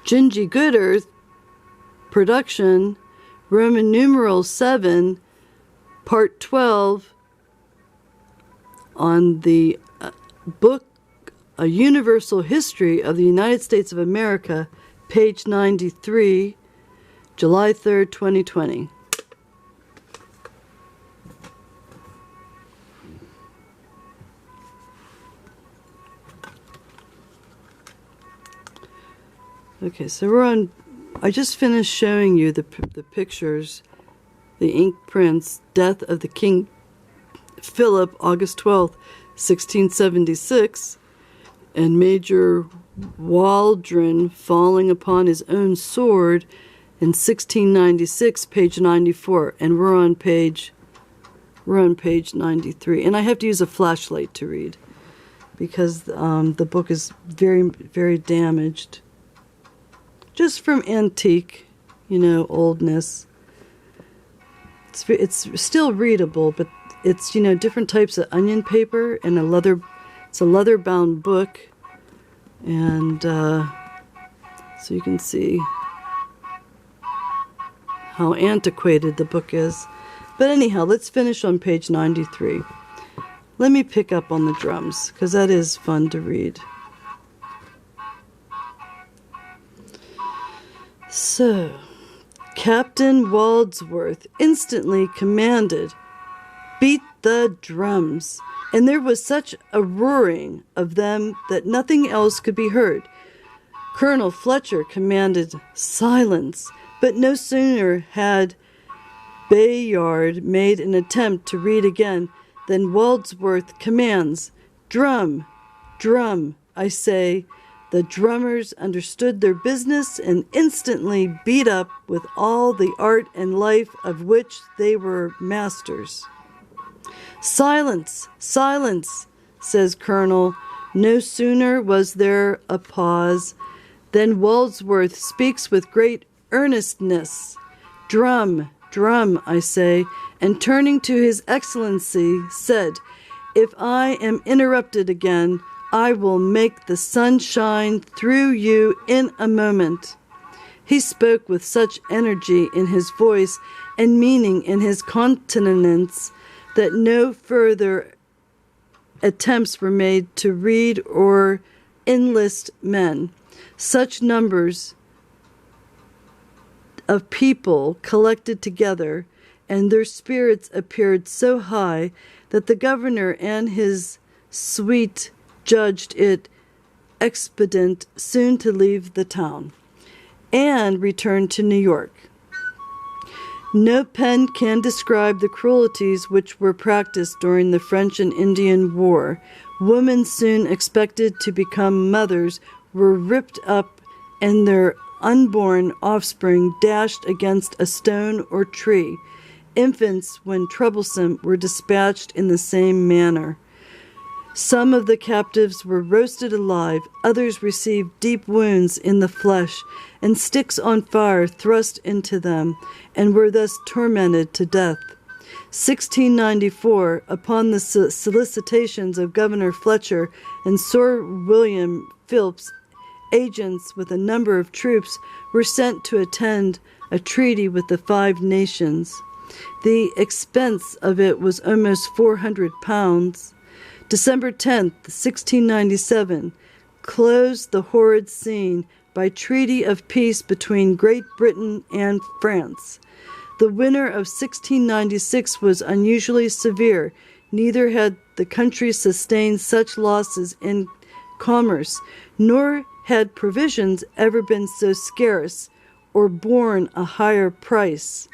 GinGee GoodEarth production, Roman numeral 7, part 12, on the book A Universal History of the United States of America, page 93, July 3rd, 2020. Okay, so we're on, I just finished showing you the pictures, the ink prints, Death of the King Philip, August 12th, 1676, and Major Waldron falling upon his own sword in 1696, page 94, and we're on page 93. And I have to use a flashlight to read because the book is very, very damaged. Just from antique, oldness. It's still readable, but it's, different types of onion paper and it's a leather-bound book. And so you can see how antiquated the book is. But anyhow, let's finish on page 93. Let me pick up on the drums, because that is fun to read. So, Captain Wadsworth instantly commanded, "Beat the drums," and there was such a roaring of them that nothing else could be heard. Colonel Fletcher commanded, "Silence," but no sooner had Bayard made an attempt to read again than Wadsworth commands, "Drum, drum, I say." The drummers understood their business and instantly beat up with all the art and life of which they were masters. "Silence, silence," says Colonel. No sooner was there a pause than Wadsworth speaks with great earnestness. "Drum, drum, I say," and turning to his Excellency said, "If I am interrupted again, I will make the sun shine through you in a moment." He spoke with such energy in his voice and meaning in his countenance that no further attempts were made to read or enlist men. Such numbers of people collected together, and their spirits appeared so high that the governor and his suite judged it expedient soon to leave the town and return to New York. No pen can describe the cruelties which were practiced during the French and Indian War. Women soon expected to become mothers were ripped up and their unborn offspring dashed against a stone or tree. Infants, when troublesome, were dispatched in the same manner. Some of the captives were roasted alive, others received deep wounds in the flesh, and sticks on fire thrust into them, and were thus tormented to death. 1694, upon the solicitations of Governor Fletcher and Sir William Phillips, agents with a number of troops were sent to attend a treaty with the Five Nations. The expense of it was almost £400. December 10th, 1697, closed the horrid scene by treaty of peace between Great Britain and France. The winter of 1696 was unusually severe. Neither had the country sustained such losses in commerce, nor had provisions ever been so scarce or borne a higher price.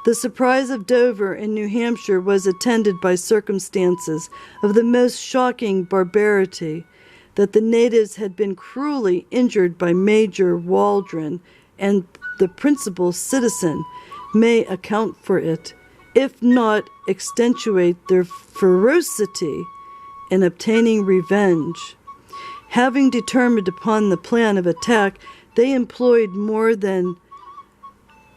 The surprise of Dover in New Hampshire was attended by circumstances of the most shocking barbarity. That the natives had been cruelly injured by Major Waldron and the principal citizen may account for it, if not extenuate their ferocity in obtaining revenge. Having determined upon the plan of attack, they employed more than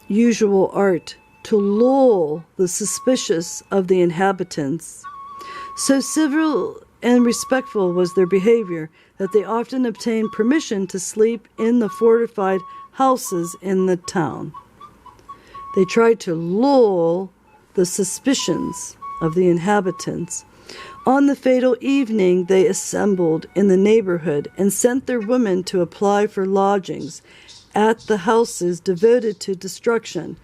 usual art to lull the suspicious of the inhabitants. So and respectful was their behavior that they often obtained permission to sleep in the fortified houses in the town. They tried to lull the suspicions of the inhabitants. On the fatal evening, they assembled in the neighborhood and sent their women to apply for lodgings at the houses devoted to destruction.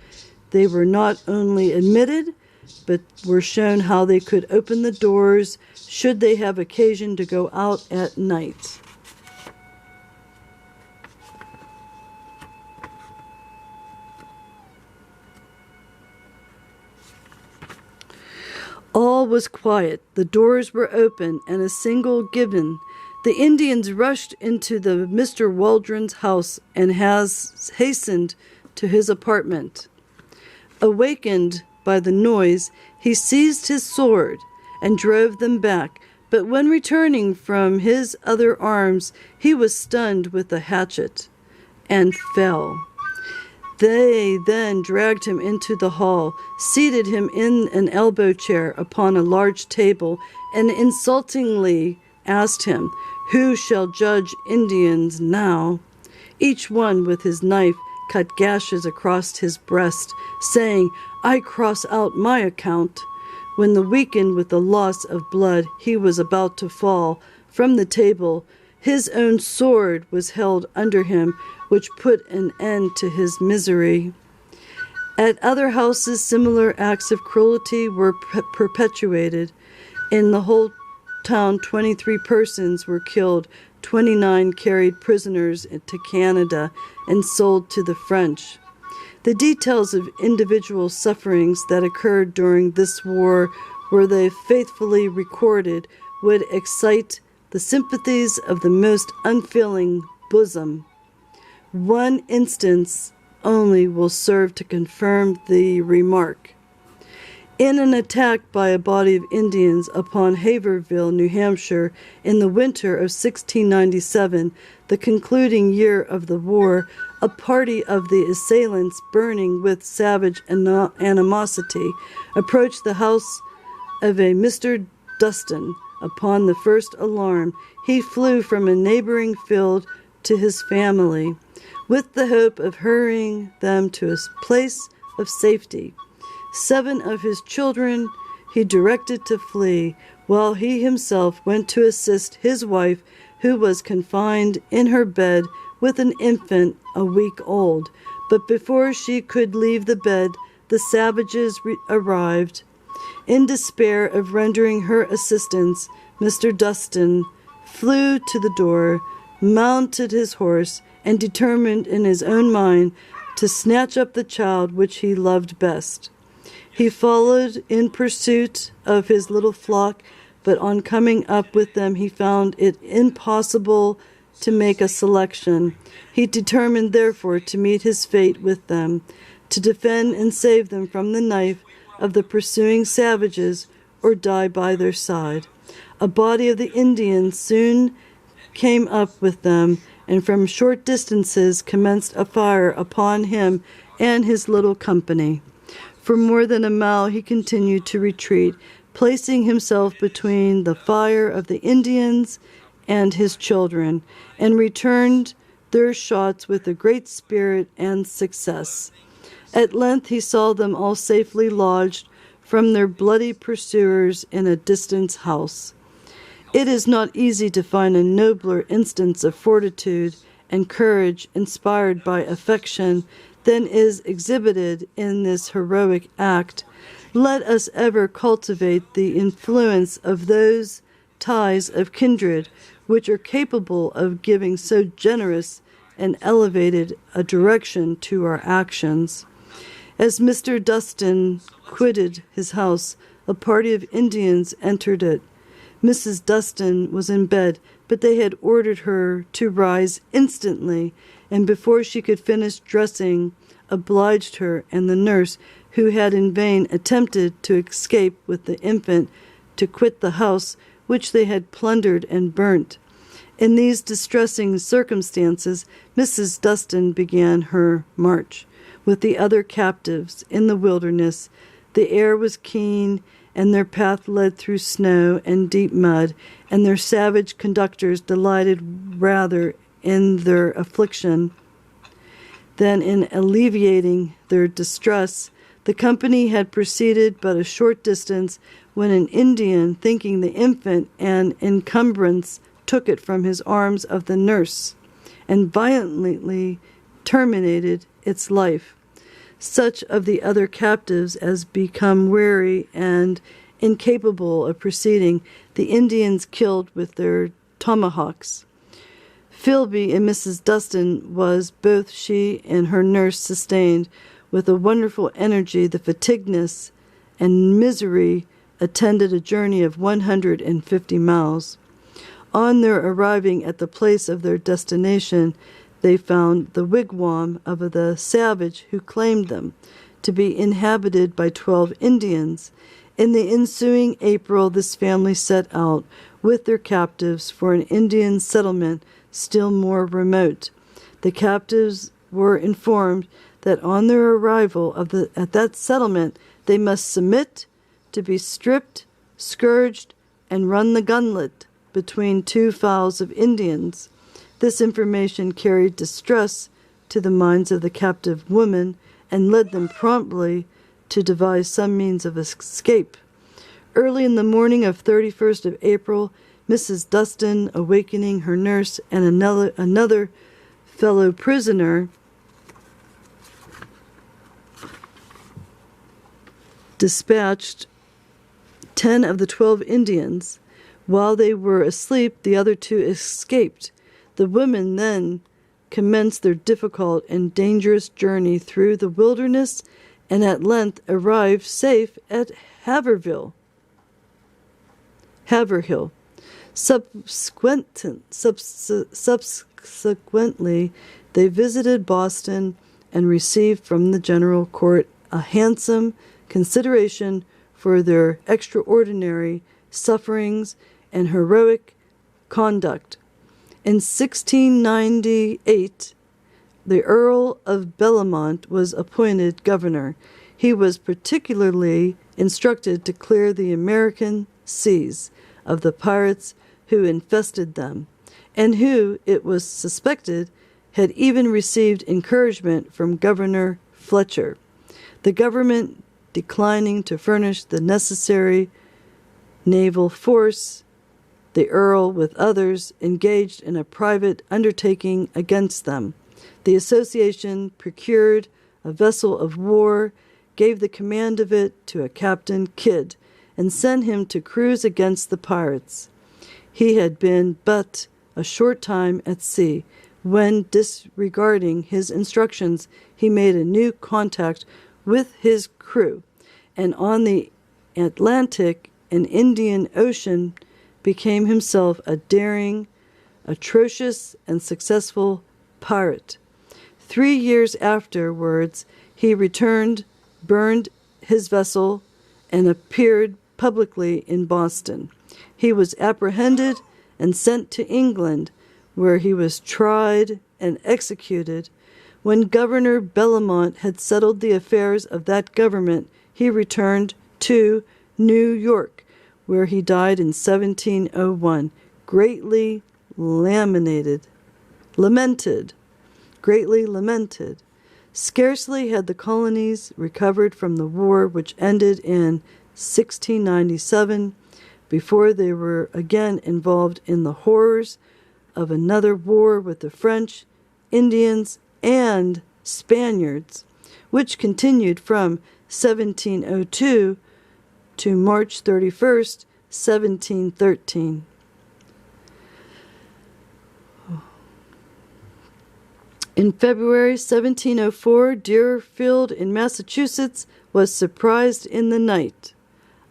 They were not only admitted, but were shown how they could open the doors should they have occasion to go out at night. All was quiet. The doors were open, and a signal given. The Indians rushed into the Mr. Waldron's house and hastened to his apartment. Awakened by the noise, he seized his sword and drove them back. But when returning from his other arms, he was stunned with a hatchet and fell. They then dragged him into the hall, seated him in an elbow chair upon a large table, and insultingly asked him, "Who shall judge Indians now?" Each one with his knife cut gashes across his breast, saying, "I cross out my account." When the weakened with the loss of blood, he was about to fall from the table, his own sword was held under him, which put an end to his misery. At other houses, similar acts of cruelty were perpetuated. In the whole town, 23 persons were killed, 29 carried prisoners to Canada and sold to the French. The details of individual sufferings that occurred during this war, were they faithfully recorded, would excite the sympathies of the most unfeeling bosom. One instance only will serve to confirm the remark. In an attack by a body of Indians upon Haverhill, New Hampshire, in the winter of 1697, the concluding year of the war, a party of the assailants, burning with savage animosity, approached the house of a Mr. Dustin. Upon the first alarm, he flew from a neighboring field to his family, with the hope of hurrying them to a place of safety. 7 of his children he directed to flee, while he himself went to assist his wife, who was confined in her bed with an infant a week old. But before she could leave the bed, the savages arrived. In despair of rendering her assistance, Mr. Dustin flew to the door, mounted his horse, and determined in his own mind to snatch up the child which he loved best. He followed in pursuit of his little flock, but on coming up with them he found it impossible to make a selection. He determined therefore to meet his fate with them, to defend and save them from the knife of the pursuing savages, or die by their side. A body of the Indians soon came up with them, and from short distances commenced a fire upon him and his little company. For more than a mile he continued to retreat, placing himself between the fire of the Indians and his children, and returned their shots with a great spirit and success. At length he saw them all safely lodged from their bloody pursuers in a distant house. It is not easy to find a nobler instance of fortitude and courage inspired by affection than is exhibited in this heroic act. Let us ever cultivate the influence of those ties of kindred which are capable of giving so generous and elevated a direction to our actions. As Mr. Dustin quitted his house, a party of Indians entered it. Mrs. Dustin was in bed, but they had ordered her to rise instantly, and before she could finish dressing, obliged her and the nurse, who had in vain attempted to escape with the infant, to quit the house which they had plundered and burnt. In these distressing circumstances, Mrs. Dustin began her march with the other captives in the wilderness. The air was keen, and their path led through snow and deep mud, and their savage conductors delighted rather in their affliction than in alleviating their distress. The company had proceeded but a short distance when an Indian, thinking the infant an encumbrance, took it from his arms of the nurse and violently terminated its life. Such of the other captives as become weary and incapable of proceeding, the Indians killed with their tomahawks. Philby and Mrs. Dustin was both she and her nurse sustained with a wonderful energy the fatigueness and misery attended a journey of 150 miles. On their arriving at the place of their destination, they found the wigwam of the savage who claimed them to be inhabited by 12 Indians. In the ensuing April, this family set out with their captives for an Indian settlement still more remote. The captives were informed that on their arrival at that settlement they must submit to be stripped, scourged, and run the gauntlet between two files of Indians. This information carried distress to the minds of the captive women and led them promptly to devise some means of escape. Early in the morning of 31st of April, Mrs. Dustin, awakening her nurse and another fellow prisoner, dispatched 10 of the 12 Indians. While they were asleep, the other 2 escaped. The women then commenced their difficult and dangerous journey through the wilderness and at length arrived safe at Haverhill. Subsequently, they visited Boston and received from the General Court a handsome consideration for their extraordinary sufferings and heroic conduct. In 1698, the Earl of Bellamont was appointed governor. He was particularly instructed to clear the American seas of the pirates who infested them, and who, it was suspected, had even received encouragement from Governor Fletcher. The government declining to furnish the necessary naval force, the Earl, with others, engaged in a private undertaking against them. The association procured a vessel of war, gave the command of it to a Captain Kidd, and sent him to cruise against the pirates. He had been but a short time at sea, when, disregarding his instructions, he made a new contact with his crew, and on the Atlantic and Indian Ocean became himself a daring, atrocious, and successful pirate. 3 years afterwards, he returned, burned his vessel, and appeared publicly in Boston. He was apprehended and sent to England, where he was tried and executed. When Governor Bellamont had settled the affairs of that government, he returned to New York, where he died in 1701, greatly lamented. Scarcely had the colonies recovered from the war which ended in 1697 before they were again involved in the horrors of another war with the French, Indians, and Spaniards, which continued from 1702 to March 31st, 1713. In February 1704, Deerfield in Massachusetts was surprised in the night.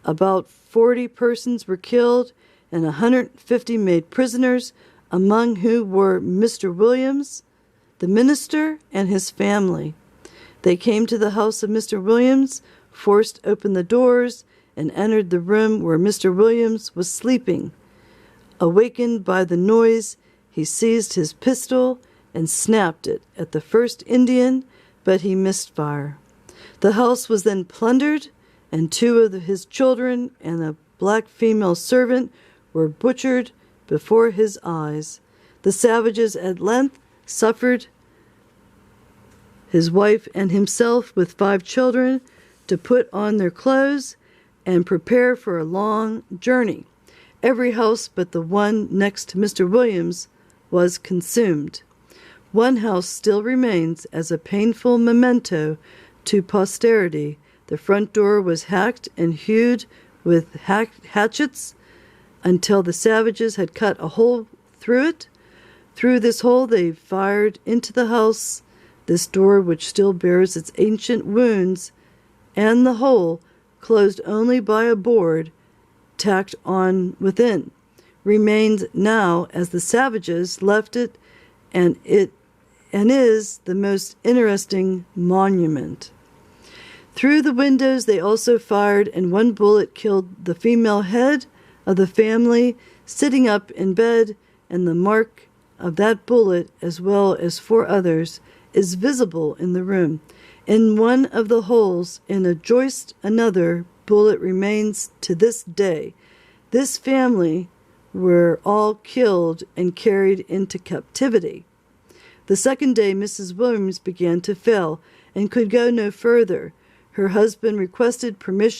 About 40 persons were killed and 150 made prisoners, among whom were Mr. Williams, the minister, and his family. They came to the house of Mr. Williams, forced open the doors, and entered the room where Mr. Williams was sleeping. Awakened by the noise, he seized his pistol and snapped it at the first Indian, but he missed fire. The house was then plundered, and 2 of his children and a black female servant were butchered before his eyes. The savages at length suffered his wife and himself with 5 children to put on their clothes and prepare for a long journey. Every house but the one next to Mr. Williams was consumed. One house still remains as a painful memento to posterity. The front door was hacked and hewed with hatchets until the savages had cut a hole through it. Through this hole they fired into the house. This door, which still bears its ancient wounds, and the hole, closed only by a board tacked on within, remains now as the savages left it, and is the most interesting monument. Through the windows they also fired, and 1 bullet killed the female head of the family sitting up in bed, and the mark of that bullet, as well as 4 others, is visible in the room. In one of the holes in a joist another bullet remains to this day. This family were all killed and carried into captivity. The second day Mrs. Williams began to fail and could go no further. Her husband requested permission